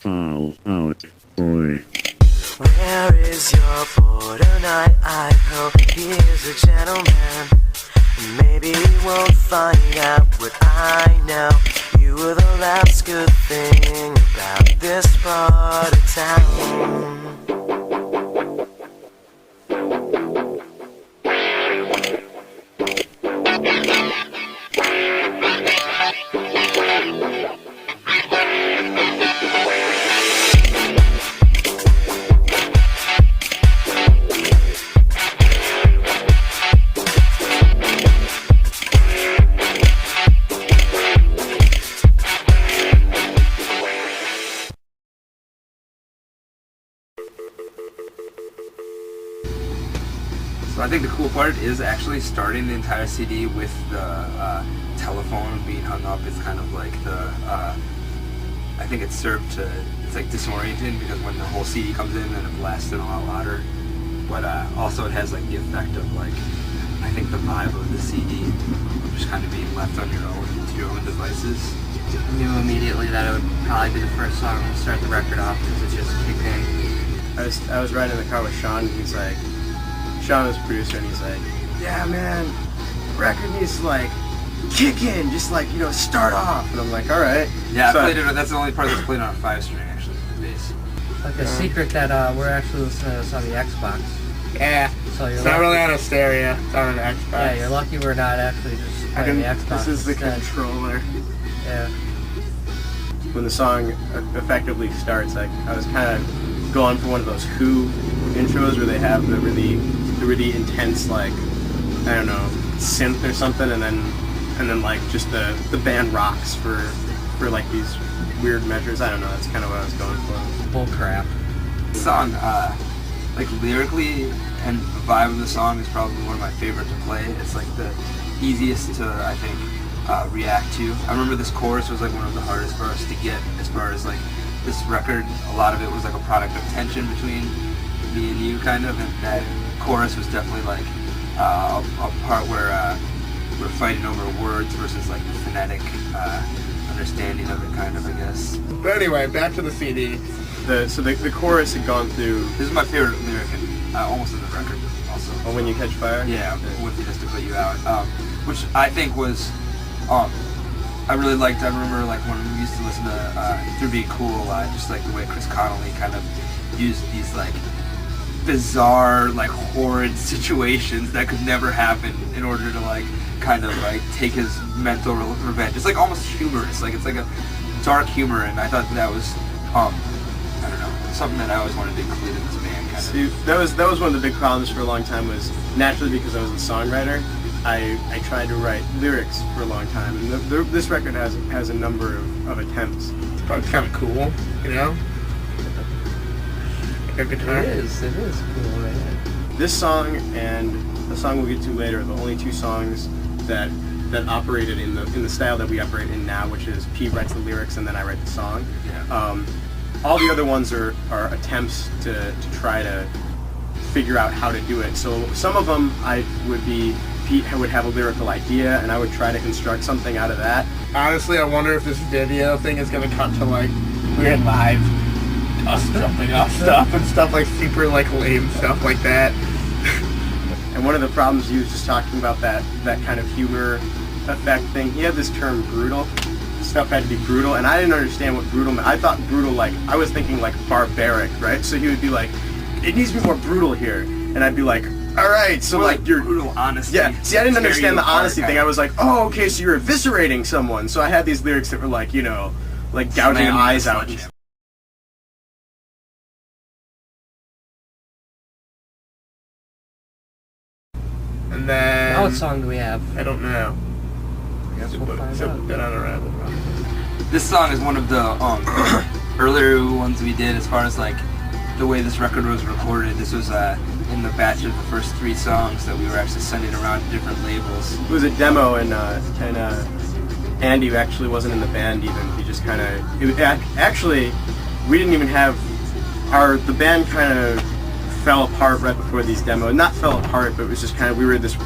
Oh, boy. Where is your boy tonight? I hope he is a gentleman. Maybe he won't find out what I know. You were the last good thing about this part of town. So I think the cool part is actually starting the entire CD with the telephone being hung up. It's kind of like the, I think it's served to, it's like disorienting because when the whole CD comes in then it blasts it a lot louder. But also it has like the effect of like, I think the vibe of the CD just kind of being left on your own, to your own devices. I knew immediately that it would probably be the first song to start the record off because it just kicked in. I was riding in the car with Sean, and he's like, Sean was a producer, and he's like, yeah, man, the record needs to, like, kick in, just, like, you know, start off. And I'm like, all right. Yeah, so I played it, that's the only part that's played on a 5-string, actually, the bass. Like a secret that we're actually listening to this on the Xbox. Yeah, So you're it's not lucky, really on a stereo, it's on an Xbox. yeah, you're lucky we're not actually just playing the Xbox. This is the instead. controller. Yeah. When the song effectively starts, like, I was kind of going for one of those Who intros where they have the really intense, like, I don't know, synth or something, and then like just the band rocks for like these weird measures. I don't know, that's kind of what I was going for. Bull crap. The song, like lyrically and the vibe of the song is probably one of my favorite to play. It's like the easiest to, I think, react to. I remember this chorus was like one of the hardest for us to get as far as like this record. A lot of it was like a product of tension between me and you, kind of, and that chorus was definitely like a part where we're fighting over words versus like the phonetic understanding of it, kind of, I guess. But anyway, back to the CD. So the chorus had gone through. This is my favorite lyric and almost in the record also. Oh, When You Catch Fire? Yeah, with Just to Put You Out, which I think was, I really liked. I remember like when we used to listen to Through Being Cool a lot, just like the way Chris Connolly kind of used these like bizarre, like horrid situations that could never happen in order to like kind of like take his mental revenge. It's like almost humorous, like it's like a dark humor, and I thought that was, I don't know, something that I always wanted to include in this band, kind of. See, that was one of the big problems for a long time, was naturally because I was a songwriter, I tried to write lyrics for a long time, and this record has a number of attempts. It's probably kind of cool, you know? Like a guitar. It is cool, man. This song and the song we'll get to later are the only two songs that operated in the style that we operate in now, which is Pete writes the lyrics and then I write the song. Yeah. All the other ones are attempts to try to figure out how to do it. So some of them Pete would have a lyrical idea and I would try to construct something out of that. Honestly, I wonder if this video thing is gonna cut to like we're live, us jumping off stuff and stuff like super like lame stuff like that. And one of the problems he was just talking about that kind of humor effect thing. He had this term brutal. Stuff had to be brutal, and I didn't understand what brutal meant. I thought brutal, like, I was thinking like barbaric, right? So he would be like, it needs to be more brutal here. And I'd be like, all right, so More like you're brutal honesty. Yeah, see, I didn't Tear understand you the apart, honesty kind thing. of. I was like, oh, okay, so you're eviscerating someone. So I had these lyrics that were like, you know, like gouging Slamming eyes the out. sledgehammer. And then Now what song do we have? I don't know. I guess we'll find So out. been on a rabbit hole. This song is one of the earlier ones we did as far as like the way this record was recorded. This was in the batch of the first 3 songs that we were actually sending around to different labels. It was a demo, and Andy actually wasn't in the band even. He just kind of actually we didn't even have the band kind of fell apart right before these demos. Not fell apart, but it was just kind of, we were at this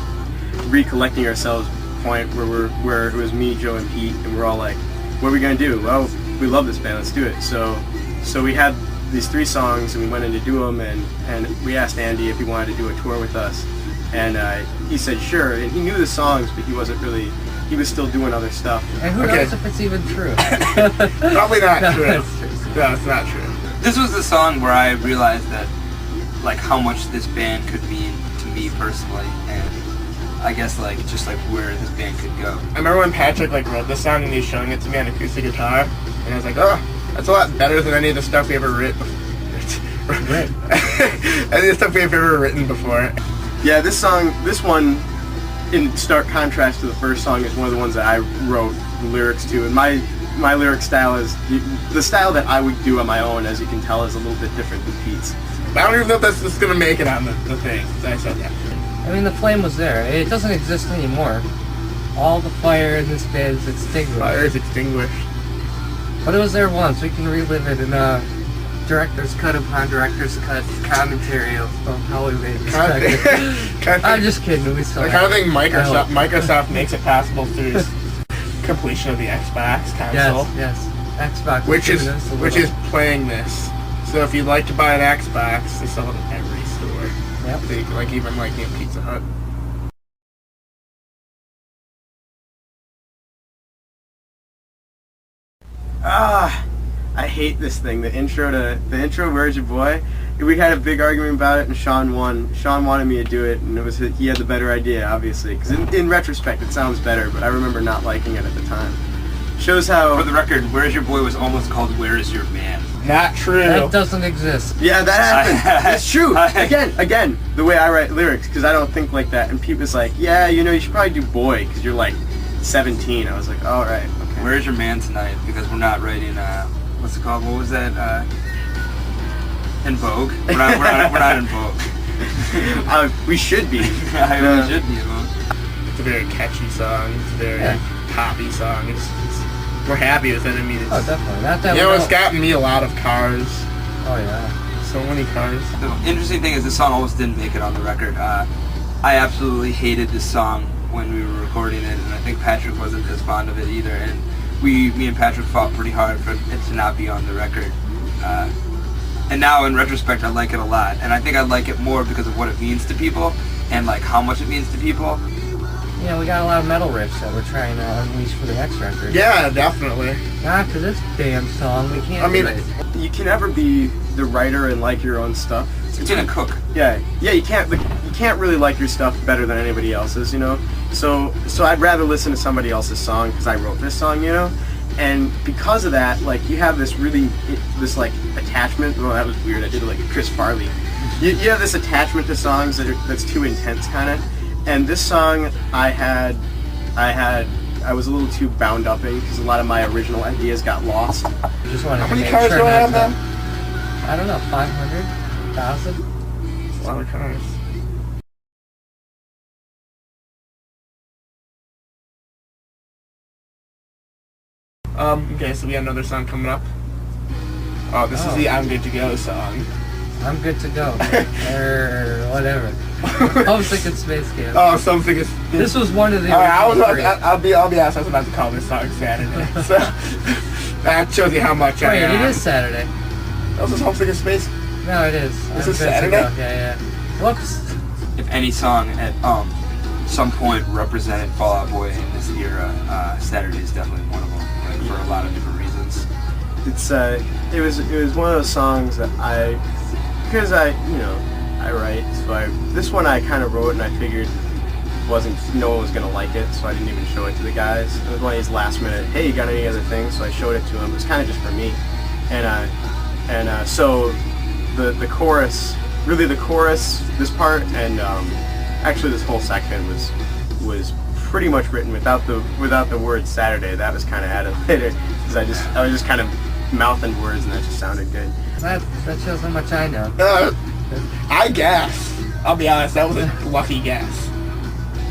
recollecting ourselves point where it was me, Joe, and Pete, and we're all like, what are we gonna do? Well, we love this band, let's do it. So so we had these 3 songs, and we went in to do them, and we asked Andy if he wanted to do a tour with us, and he said sure, and he knew the songs, but he was still doing other stuff. And who Okay. knows if it's even true? Probably not No, true. that's true. No, it's not true. This was the song where I realized that, like, how much this band could mean to me personally, and I guess, like, just, like, where this band could go. I remember when Patrick like wrote this song and he was showing it to me on acoustic guitar, and I was like, oh, that's a lot better than any of the stuff we ever written. Any of the stuff we've ever written before. Yeah, this one, in stark contrast to the first song, is one of the ones that I wrote the lyrics to, and my lyric style is the style that I would do on my own, as you can tell, is a little bit different than Pete's. I don't even know if that's just gonna make it on the thing. So I said that. I mean, the flame was there. It doesn't exist anymore. All the fire in this bed is extinguished. Fire is extinguished. But it was there once. We can relive it in a director's cut upon director's cut commentary of how we made this Kind of record. thing- kind of I'm thing- just kidding. We still the kind of have thing it. Microsoft makes it possible through completion of the Xbox console, Yes. Xbox. which is doing this a which little. is playing this. So if you'd like to buy an Xbox, they sell it at every store. Yep. They, like even like Pizza Hut. I hate this thing. The intro, Where's Your Boy? We had a big argument about it, and Sean won. Sean wanted me to do it, and he had the better idea, obviously. Because in retrospect, it sounds better, but I remember not liking it at the time. Shows how. For the record, Where's Your Boy was almost called Where Is Your Man? Not true. That doesn't exist. Yeah, that happened. It's true. I- Again, the way I write lyrics, because I don't think like that. And Pete was like, yeah, you should probably do boy, because you're like 17. I was like, all right, okay. Where's Your Man tonight? Because we're not writing, what's it called? What was that? In Vogue? We're not in Vogue. We should be. I really should be in Vogue. It's a very catchy song. It's a very Yeah. poppy song. We're happy with it. I mean, it's, Oh, definitely. Not that you we know, it's don't- gotten me a lot of cars. Oh, yeah. So many cars. The interesting thing is this song almost didn't make it on the record. I absolutely hated this song when we were recording it, and I think Patrick wasn't as fond of it either. And me and Patrick fought pretty hard for it to not be on the record. And now, in retrospect, I like it a lot, and I think I like it more because of what it means to people and like how much it means to people. Yeah, we got a lot of metal riffs that we're trying to unleash for the next record. Yeah, definitely. Not for this damn song. We can't I mean, do it. You can never be the writer and like your own stuff. It's in a cook. Yeah, you can't really like your stuff better than anybody else's, So I'd rather listen to somebody else's song because I wrote this song, And because of that, like, you have this like attachment. Well, that was weird. I did it like Chris Farley. You have this attachment to songs that's too intense, kind of. And this song, I was a little too bound up in because a lot of my original ideas got lost. We just wanted How to many make cars sure do I have not now? to- I don't know, 500,000? A lot of cars. Okay, so we got another song coming up. Oh, this is the I'm Good to Go song. I'm good to go. Or whatever. Homesick in Space Camp. Oh, something is. This was one of the Alright, original three. I'll be honest. I was about to call this song Saturday. So that shows you how much I Wait, am. it is Saturday. This is Homesick in Space. No, it is. This I'm is good to Saturday? go. Yeah. Whoops. If any song at some point represented Fall Out Boy in this era, Saturday is definitely one of them, like, for a lot of different reasons. It was one of those songs that because I write, so this one I kind of wrote and I figured no one was gonna like it, so I didn't even show it to the guys. It was one of these last minute, hey, you got any other things? So I showed it to them. It was kind of just for me, so the chorus, really the chorus, this part, and actually this whole section was pretty much written without the word Saturday. That was kind of added later because I was just kind of mouthing words and that just sounded good. That shows how much I know. I guess. I'll be honest. That was a lucky guess.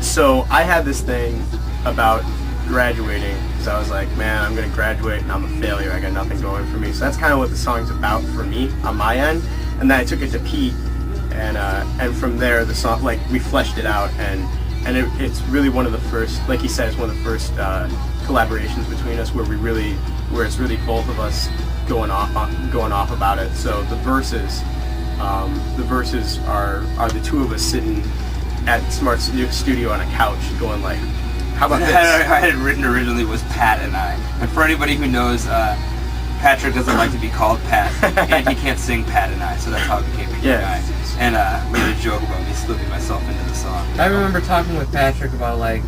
So I had this thing about graduating because I was like, man, I'm gonna graduate and I'm a failure. I got nothing going for me. So that's kind of what the song's about for me on my end. And then I took it to Pete, and from there the song, like, we fleshed it out, and it's really one of the first, like he said, it's one of the first collaborations between us where it's really both of us going off about it. So the verses are the two of us sitting at Smart Studio on a couch going like, how about this? I had it written originally was Pat and I. And for anybody who knows, Patrick doesn't like to be called Pat, and he can't sing Pat and I, so that's how it became Pat and I. And we had a joke about me slipping myself into the song. I remember talking with Patrick about like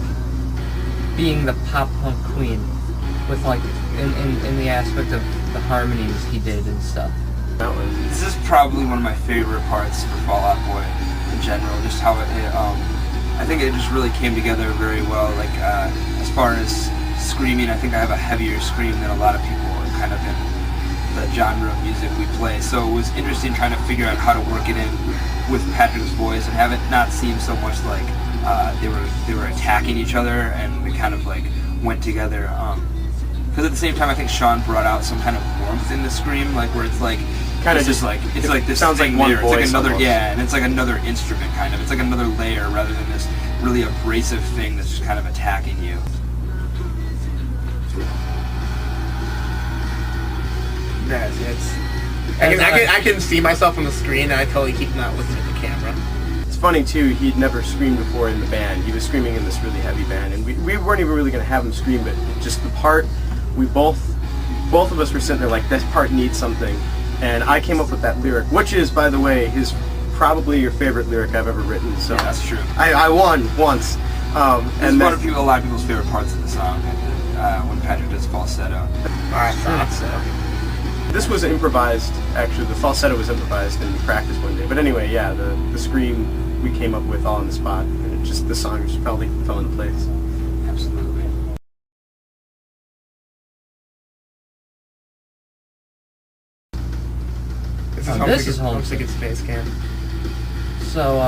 being the pop punk queen, with like in the aspect of the harmonies he did and stuff. This is probably one of my favorite parts for Fall Out Boy in general. Just how I think it just really came together very well. Like as far as screaming, I think I have a heavier scream than a lot of people kind of in the genre of music we play. So it was interesting trying to figure out how to work it in with Patrick's voice and have it not seem so much like they were attacking each other, and they kind of like went together. Because at the same time, I think Sean brought out some kind of warmth in the scream, like where it's like kind of just like it's like this sounds thing like one there. voice. It's like another almost. and it's like another instrument kind of. It's like another layer rather than this really abrasive thing that's just kind of attacking you. I can see myself on the screen, and I totally keep not looking at the camera. It's funny too, he'd never screamed before in the band. He was screaming in this really heavy band, and we weren't even really going to have him scream, but just the part, we both of us were sitting there like, this part needs something. And I came up with that lyric, which is, by the way, is probably your favorite lyric I've ever written. So Yeah, that's true. I won once. It's And one of a lot of people's favorite parts of the song, when Patrick does falsetto. I thought so. this was improvised, actually. The falsetto was improvised in practice one day. But anyway, yeah, the scream we came up with all on the spot. And it just, the song just fell into place. Absolutely. This is Homesick at Space Camp. So,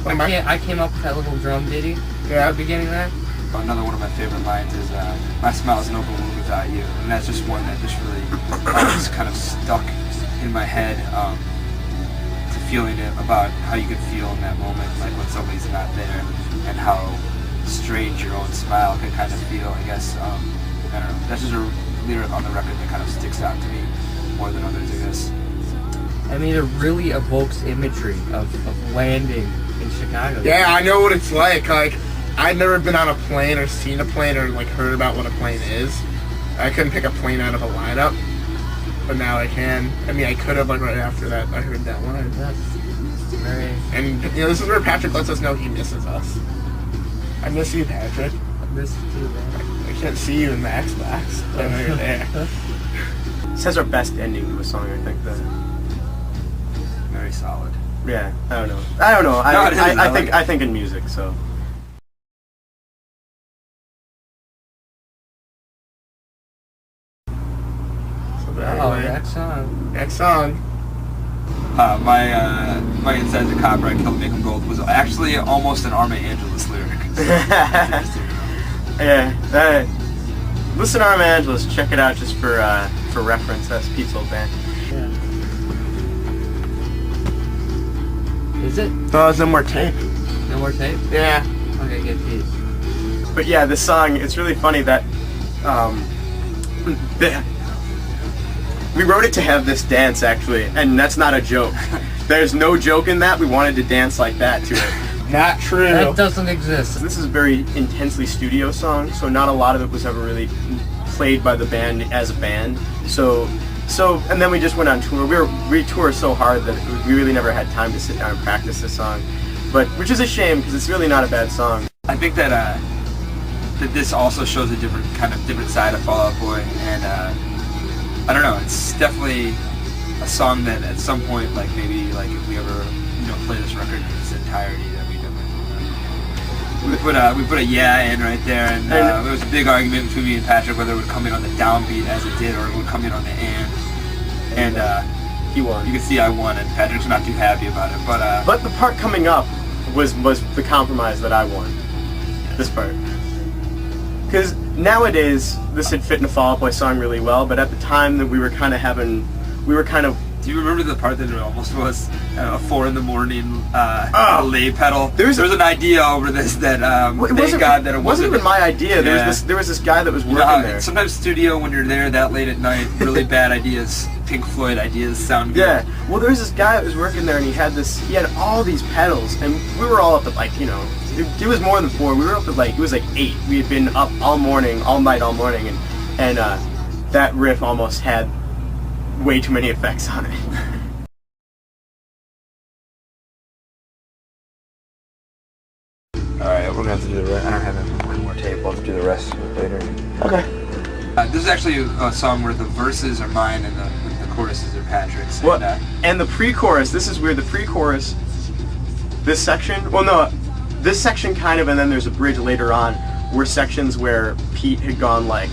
I came up with that little drum ditty at the beginning there. Another one of my favorite lines is, "My smile is an open wound without you," and that's just one that just really just kind of stuck in my head. To feeling it about how you could feel in that moment, like when somebody's not there, and how strange your own smile can kind of feel. I guess I don't know. That's just a lyric on the record that kind of sticks out to me more than others, I guess. I mean, it really evokes imagery of landing in Chicago. Yeah, I know what it's like. Like, I've never been on a plane or seen a plane or like heard about what a plane is. I couldn't pick a plane out of a lineup, but now I can. I mean, I could have like right after that. I heard that line. That's very... And you know, this is where Patrick lets us know he misses us. I miss you, Patrick. I miss it too, man. I can't see you in the Xbox, but I know you're there. This has our best ending to a song, I think. Very solid. Yeah, I don't know. No, it isn't. I like it. I think in music, so. Oh, next song. Next song. My Inside the Copyright Kill Make 'Em Gold was actually almost an Arma Angelus lyric. Yeah. Listen to Arma Angelus. Check it out just for reference. That's Pete's old band. Yeah. Is it? Oh, there's no more tape. No more tape? Yeah. Okay, good piece. But yeah, this song, it's really funny that we wrote it to have this dance, actually, and that's not a joke. There's no joke in that. We wanted to dance like that to it. Not true. That doesn't exist. This is a very intensely studio song, so not a lot of it was ever really played by the band as a band. So, and then we just went on tour. We tour so hard that we really never had time to sit down and practice this song, which is a shame because it's really not a bad song. I think that that this also shows a different side of Fall Out Boy, and I don't know. It's definitely a song that at some point, like maybe like if we ever play this record in its entirety, that we put a yeah in right there, and there was a big argument between me and Patrick whether it would come in on the downbeat as it did or it would come in on the and He won. you can see I won, and Patrick's not too happy about it, But the part coming up was the compromise that I won. This part. Because nowadays, this would fit in a Fall Out Boy song really well, but at the time that we were kind of Do you remember the part that it almost was a 4 in the morning Oh. lay pedal? There was an idea over this that thank God that it wasn't even my idea. Yeah. There was this guy that was You working know how there. sometimes studio when you're there that late at night, really bad ideas, Pink Floyd ideas sound good. Yeah. Well, there was this guy that was working there, and he had all these pedals, and we were all up at like, you know, it was more than 4. We were up at like, it was like 8. We had been up all morning, all night, and that riff almost had way too many effects on it. Alright, we're gonna have to do the rest. I don't have one more tape. We'll have to do the rest later. Okay. This is actually a song where the verses are mine and the choruses are Patrick's. Well, and the pre-chorus, this is weird. The pre-chorus, this section, well, no, this section kind of, and then there's a bridge later on, were sections where Pete had gone like,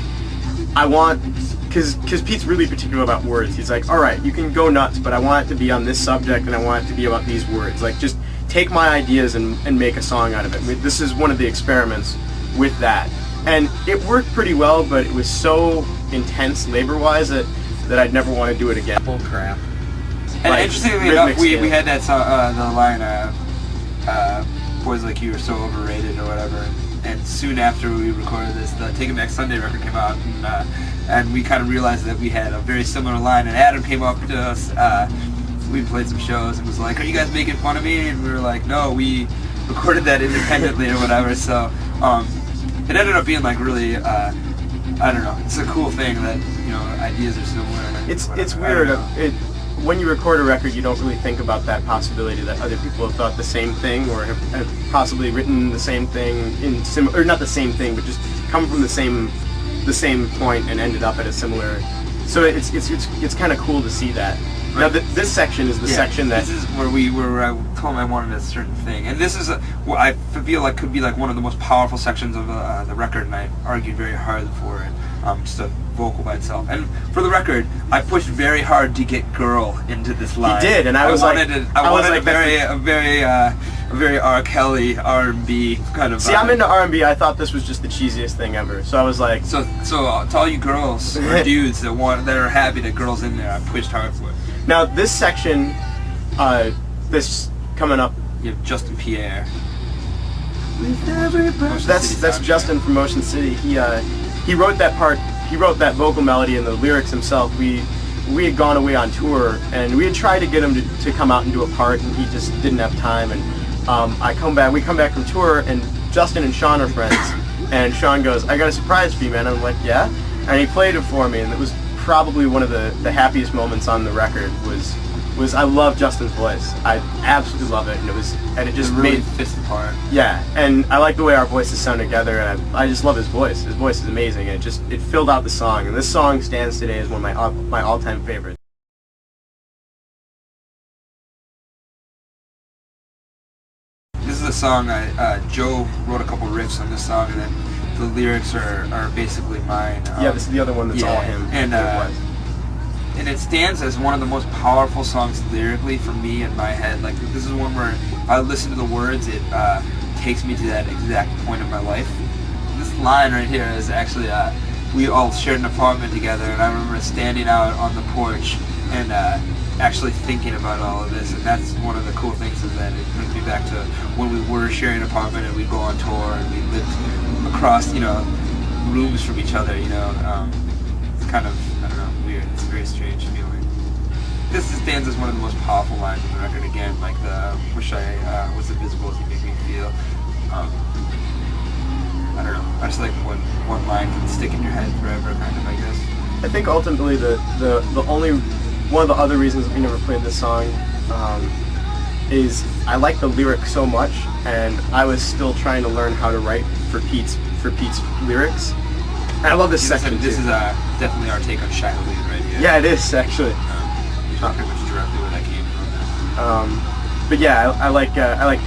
I want, because Pete's really particular about words. He's like, all right, you can go nuts, but I want it to be on this subject, and I want it to be about these words. Like, just take my ideas and make a song out of it. This is one of the experiments with that. And it worked pretty well, but it was so intense labor-wise that I'd never want to do it again. Bull crap. And like, interestingly rhythmic enough, we scale. had that song, the line, Boys Like You are so overrated or whatever. And soon after we recorded this, the Take It Back Sunday record came out, and we kind of realized that we had a very similar line. And Adam came up to us, we played some shows, and was like, "Are you guys making fun of me?" And we were like, "No, we recorded that independently or whatever." So it ended up being like really, I don't know. It's a cool thing that ideas are similar. And It's whatever. weird. I don't know. When you record a record, you don't really think about that possibility that other people have thought the same thing or have possibly written the same thing or not the same thing, but just come from the same point and ended up at a similar. So it's kind of cool to see that. Now this section is the section that this is where I told him I wanted a certain thing, and this is what I feel like could be like one of the most powerful sections of the record, and I argued very hard for it. Just a vocal by itself. And for the record, I pushed very hard to get "girl" into this line. He did, and I wanted a very R. Kelly R&B kind of. See, I'm into R&B. I thought this was just the cheesiest thing ever. So I was like, So to all you girls or dudes that are happy that "girl's" in there, I pushed hard for it. now this section, this coming up. You have Justin Pierre. That's Justin from Motion City. He wrote that part. He wrote that vocal melody and the lyrics himself. We had gone away on tour, and we had tried to get him to come out and do a part, and he just didn't have time. And we come back from tour, and Justin and Sean are friends. And Sean goes, "I got a surprise for you, man." I'm like, "Yeah," and he played it for me, and it was probably one of the happiest moments on the record. Was I love Justin's voice. I absolutely love it, and it just really made fits the part. Yeah, and I like the way our voices sound together, and I just love his voice. His voice is amazing, and it filled out the song. And this song stands today as one of my all-time favorites. This is a song Joe wrote a couple riffs on this song, and then the lyrics are basically mine. Yeah, this is the other one that's all him. And it stands as one of the most powerful songs lyrically for me in my head. Like, this is one where if I listen to the words, it takes me to that exact point in my life. This line right here is actually, we all shared an apartment together, and I remember standing out on the porch and actually thinking about all of this. And that's one of the cool things, is that it brings me back to when we were sharing an apartment and we'd go on tour and we lived across, rooms from each other, It's kind of, I don't know, weird. It's a very strange feeling. This stands as one of the most powerful lines on the record again, like the "Wish I was invisible as you make me feel." I don't know. I just like when one line can stick in your head forever, kind of, I guess. I think ultimately the only one of the other reasons we never played this song is I like the lyrics so much, and I was still trying to learn how to write for Pete's lyrics. And I love this section too. This is definitely our take on Shia Lee right here. Yeah, it is actually. Which is pretty much directly where that came from. But yeah, I like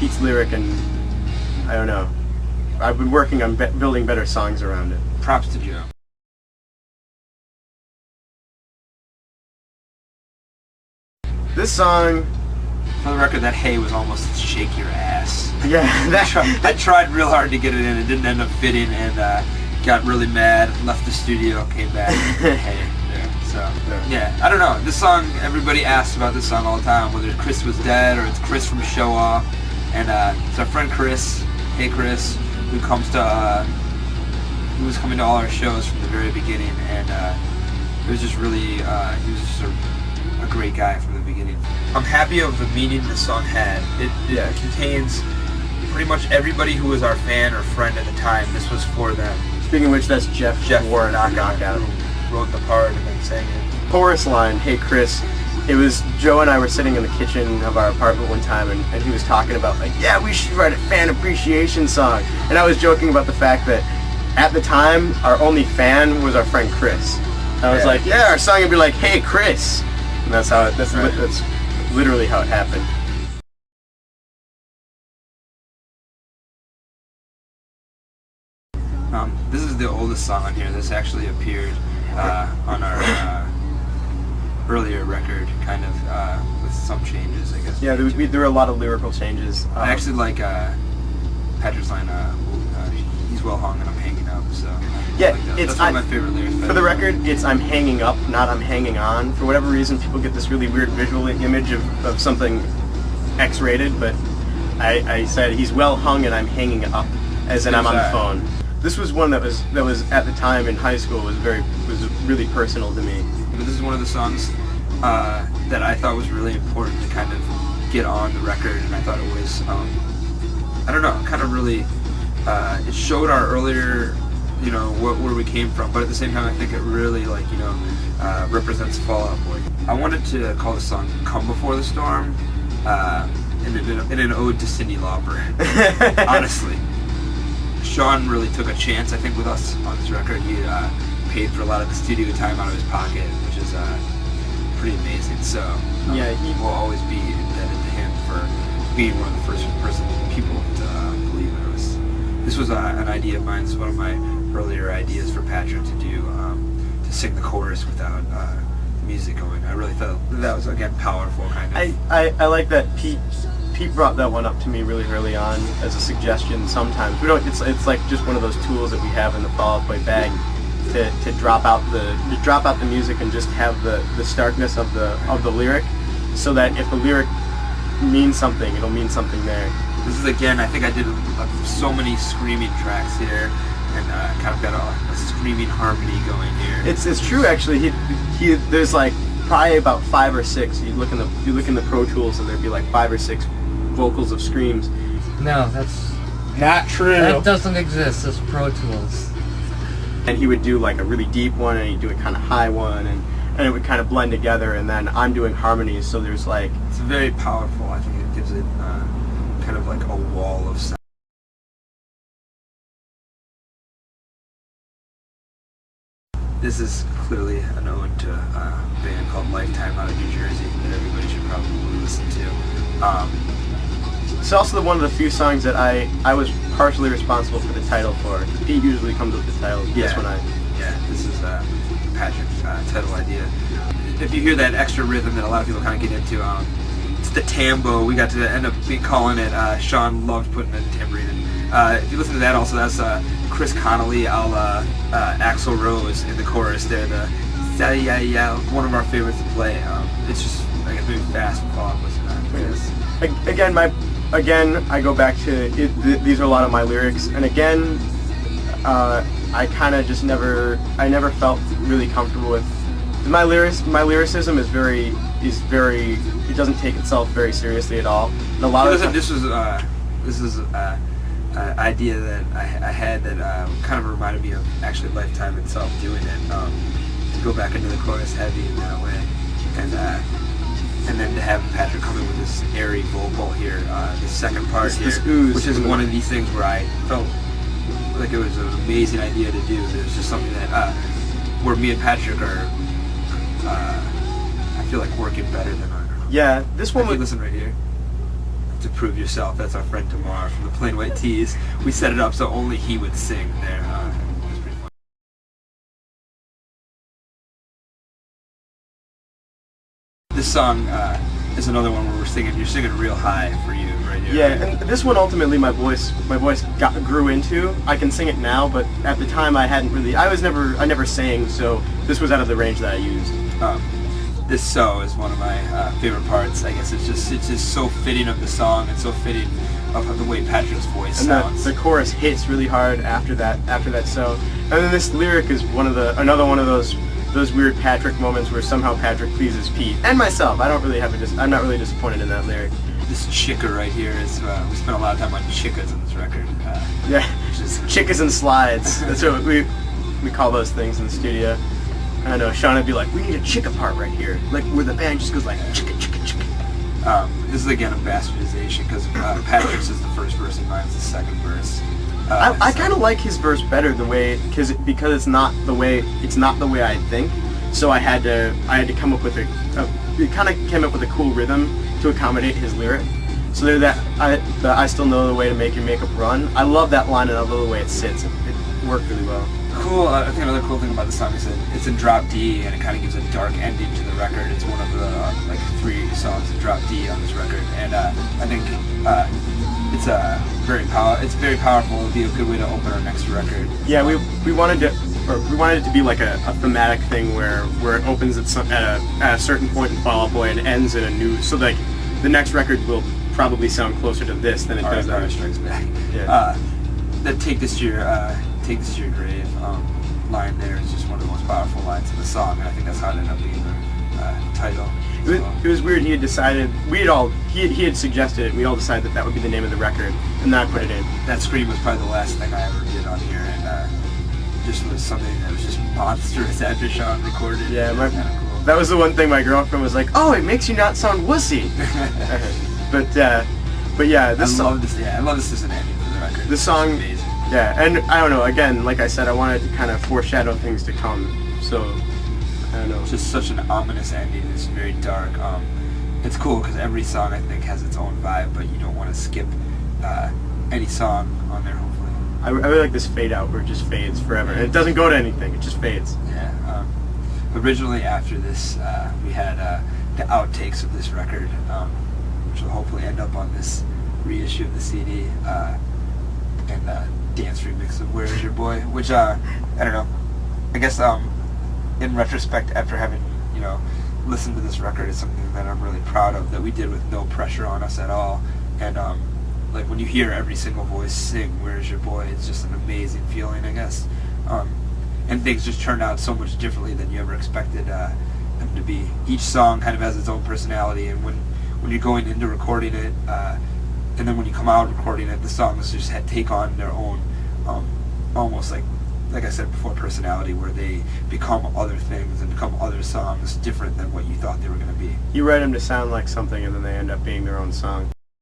Pete's lyric, and I don't know. I've been working on building better songs around it. Props to Joe. This song, For the record, that "Hey" was almost "Shake Your Ass." yeah, I tried real hard to get it in. It didn't end up fitting, and got really mad. Left the studio, came back. Hey, there. So yeah, I don't know. This song, everybody asks about this song all the time, whether Chris was dead or it's Chris from Show Off, and it's our friend Chris. Hey Chris, who was coming to all our shows from the very beginning, and it was just really he was just a great guy from the beginning. I'm happy of the meaning the song had. It contains pretty much everybody who was our fan or friend at the time. This was for them. Speaking of which, that's Jeff Warnock who wrote the part and then sang it. Chorus line, hey Chris. It was Joe and I were sitting in the kitchen of our apartment one time, and he was talking about like, yeah, we should write a fan appreciation song. And I was joking about the fact that at the time our only fan was our friend Chris. And I was like, yeah, our song would be like, hey Chris, and that's literally how it happened. This is the oldest song on here. This actually appeared on our earlier record, kind of with some changes, I guess. Yeah, there were a lot of lyrical changes. I actually like Patrick's line, he's well hung and I'm hanging up, so yeah, that's one of my favorite lyrics. For the record, it's I'm hanging up, not I'm hanging on. For whatever reason, people get this really weird visual image of something X-rated, but I said he's well hung and I'm hanging up, as in I'm on the phone. This was one that was at the time in high school was really personal to me. But this is one of the songs that I thought was really important to kind of get on the record, and I thought it was, I don't know, kind of really, it showed our earlier, you know, where we came from, but at the same time I think it really, like, you know, represents Fall Out Boy. I wanted to call this song Come Before the Storm, in an ode to Cyndi Lauper, honestly. Sean really took a chance, I think, with us on this record. He paid for a lot of the studio time out of his pocket, which is pretty amazing. So yeah, he will always be indebted to him for being one of the first people to believe in us. This was an idea of mine. It's one of my earlier ideas for Patrick to do, to sing the chorus without music going. I really felt that was, again, powerful, kind of. I like that Pete brought that one up to me really early on as a suggestion. Sometimes we don't. It's like just one of those tools that we have in the Fall Out Boy bag to drop out the music and just have the starkness of the lyric, so that if the lyric means something, it'll mean something there. This is, again, I think I did so many screaming tracks here, and kind of got a screaming harmony going here. It's true, actually. He there's like probably about 5 or 6. You look in the Pro Tools and there'd be like 5 or 6 vocals of screams. No, that's not true. That doesn't exist as Pro Tools. And he would do like a really deep one, and he'd do a kind of high one, and it would kind of blend together. And then I'm doing harmonies, so there's like, it's very powerful. I think it gives it kind of like a wall of sound. This is clearly an ode to a band called Lifetime out of New Jersey that everybody should probably listen to. It's also one of the few songs that I was partially responsible for the title for. Pete usually comes with the title. This is Patrick's title idea. If you hear that extra rhythm that a lot of people kind of get into, it's the tambo. We got to end up calling it. Sean loved putting a tambourine in. If you listen to that, also that's Chris Connolly, a la Axl Rose in the chorus there. One of our favorites to play. It's just like a very fast pop. Listen to that. Again, I go back to it. These are a lot of my lyrics, and again, I kind of just never felt really comfortable with my lyrics. My lyricism is very. It doesn't take itself very seriously at all. And a lot of this is an idea that I had that kind of reminded me of actually Lifetime itself doing it. To go back into the chorus heavy in that way, and then to have Patrick come in with this airy vocal here, the second part this ooze, which is one of these things where I felt like it was an amazing idea to do. There's just something that where me and Patrick are, I feel like working better than our. Yeah, this one. Listen right here. To Prove Yourself. That's our friend Tamar from the Plain White Tees. We set it up so only he would sing there. It was pretty fun. This song is another one where you're singing real high for you right here. Yeah, and this one ultimately my voice grew into. I can sing it now, but at the time I never sang, so this was out of the range that I used. This "so" is one of my favorite parts. I guess it's just so fitting of the song and so fitting of the way Patrick's voice And sounds. the chorus hits really hard after that "so." And then this lyric is another one of those weird Patrick moments where somehow Patrick pleases Pete and myself. I'm not really disappointed in that lyric. This chicka right here is we spent a lot of time on chickas in this record. Yeah, Just chickas and slides. That's what we call those things in the studio. I know Sean would be like, we need a chicka part right here, like where the band just goes like chicka chicka chicka. This is again a bastardization because Patrick's is the first verse and mine's the second verse. I kind of like his verse better the way because it's not the way I think. So I had to come up with it kind of came up with a cool rhythm to accommodate his lyric. So there that I still know the way to make your makeup run. I love that line and I love the way it sits. It worked really well. Cool. I think another cool thing about the song is that it's in drop D and it kind of gives a dark ending to the record. It's one of the like 3 songs in drop D on this record, and I think it's very powerful. It'll be a good way to open our next record. Yeah, we wanted it to be like a thematic thing where it opens at a certain point in Fall Out Boy and ends in a new. So like the next record will probably sound closer to this than it does Empire that. Strikes Back. Yeah. That take this to your grave line there is just one of the most powerful lines in the song, and I think that's how it ended up being the title. It was weird. He had decided he had suggested it. And we all decided that would be the name of the record, and then I put it in. That scream was probably the last thing I ever did on here, and just was something that was just monstrous after Sean recorded. Yeah, It was kinda cool. that was the one thing my girlfriend was like, "Oh, it makes you not sound wussy." but yeah, I this song. love this. Yeah, I love this as an ending for the record. This song, It's amazing. yeah, and I don't know. Again, like I said, I wanted to kind of foreshadow things to come. So I don't know. It's just such an ominous ending. It's very dark. It's cool because every song I think has its own vibe, but you don't want to skip any song on there. Hopefully, I really like this fade out where it just fades forever, and it doesn't go to anything. It just fades. yeah. Originally, after this, we had the outtakes of this record, which will hopefully end up on this reissue of the CD, and dance remix of "Where Is Your Boy," which I don't know. I guess in retrospect, after having listened to this record, it's something that I'm really proud of that we did with no pressure on us at all. And like when you hear every single voice sing "Where's Your Boy," it's just an amazing feeling, I guess. And things just turned out so much differently than you ever expected them to be. Each song kind of has its own personality, and when you're going into recording it, and then when you come out recording it, the songs just take on their own, almost like I said before, personality, where they become other things and become other songs different than what you thought they were going to be. You write them to sound like something, and then they end up being their own song.